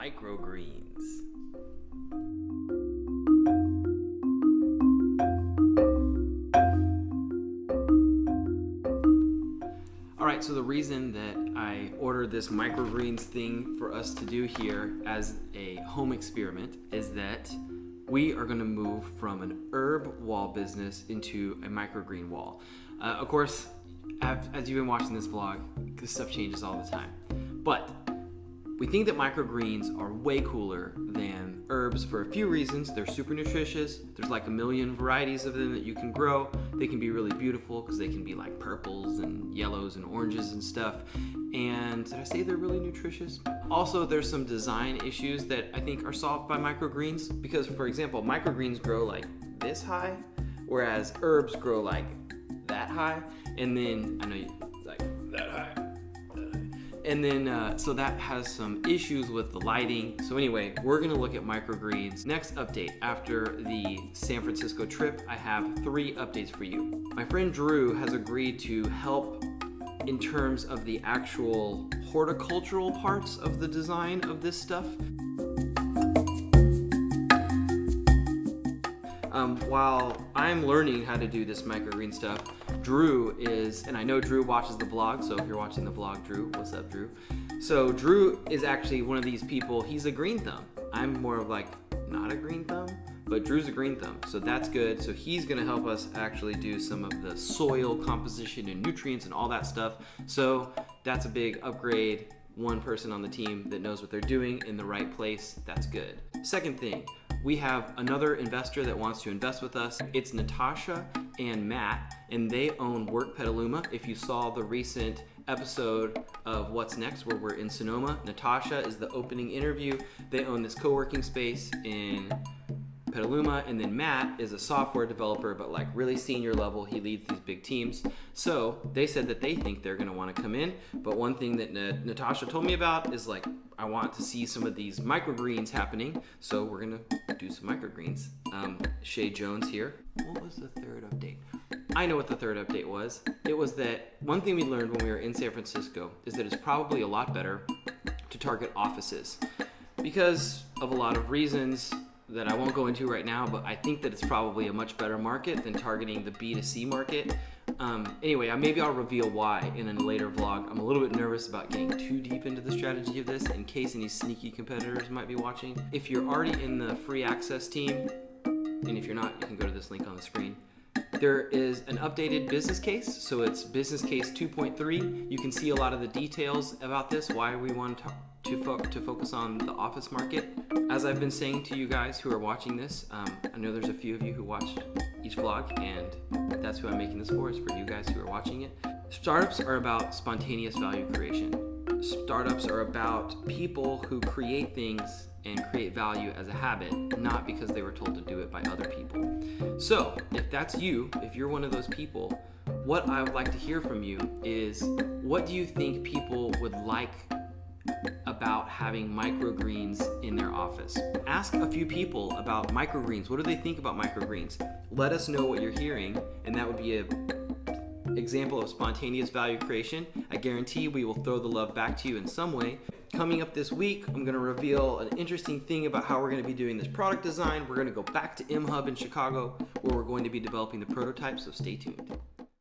Microgreens. Alright, so the reason that I ordered this microgreens thing for us to do here as a home experiment is that we are going to move from an herb wall business into a microgreen wall. Of course, as you've been watching this vlog, this stuff changes all the time. But we think that microgreens are way cooler than herbs for a few reasons. They're super nutritious. There's like a million varieties of them that you can grow. They can be really beautiful because they can be like purples and yellows and oranges and stuff. And did I say they're really nutritious? Also, there's some design issues that I think are solved by microgreens because, for example, microgreens grow like this high, whereas herbs grow like that high. And then, I know you like that high. And then, so that has some issues with the lighting. So anyway, we're gonna look at microgreens. Next update, after the San Francisco trip, I have 3 updates for you. My friend Drew has agreed to help in terms of the actual horticultural parts of the design of this stuff. While I'm learning how to do this microgreen stuff, Drew is, and I know Drew watches the vlog, so if you're watching the vlog, Drew, what's up, Drew? So Drew is actually one of these people, he's a green thumb. I'm more of like, not a green thumb, but Drew's a green thumb, so that's good. So he's gonna help us actually do some of the soil composition and nutrients and all that stuff. So that's a big upgrade. One person on the team that knows what they're doing in the right place, that's good. Second thing, we have another investor that wants to invest with us. It's Natasha and Matt, and they own Work Petaluma. If you saw the recent episode of What's Next, where we're in Sonoma, Natasha is the opening interview. They own this co-working space in Petaluma, and then Matt is a software developer, but like really senior level. He leads these big teams. So they said that they think they're gonna wanna come in, but one thing that Natasha told me about is like, I want to see some of these microgreens happening, so we're gonna do some microgreens. Shay Jones here. What was the third update? I know what the third update was. It was that one thing we learned when we were in San Francisco is that it's probably a lot better to target offices because of a lot of reasons that I won't go into right now, but I think that it's probably a much better market than targeting the B2C market. Anyway, maybe I'll reveal why in a later vlog. I'm a little bit nervous about getting too deep into the strategy of this in case any sneaky competitors might be watching. If you're already in the free access team, and if you're not, you can go to this link on the screen. There is an updated business case, so it's business case 2.3. You can see a lot of the details about this, why we want to focus on the office market. As I've been saying to you guys who are watching this, I know there's a few of you who watch each vlog, and that's who I'm making this for, is for you guys who are watching it. Startups are about spontaneous value creation. Startups are about people who create things and create value as a habit, not because they were told to do it by other people. So if that's you, if you're one of those people, what I would like to hear from you is, what do you think people would like about having microgreens in their office? Ask a few people about microgreens. What do they think about microgreens? Let us know what you're hearing, and that would be an example of spontaneous value creation. I guarantee we will throw the love back to you in some way. Coming up this week, I'm going to reveal an interesting thing about how we're going to be doing this product design. We're going to go back to mHub in Chicago, where we're going to be developing the prototype, so stay tuned.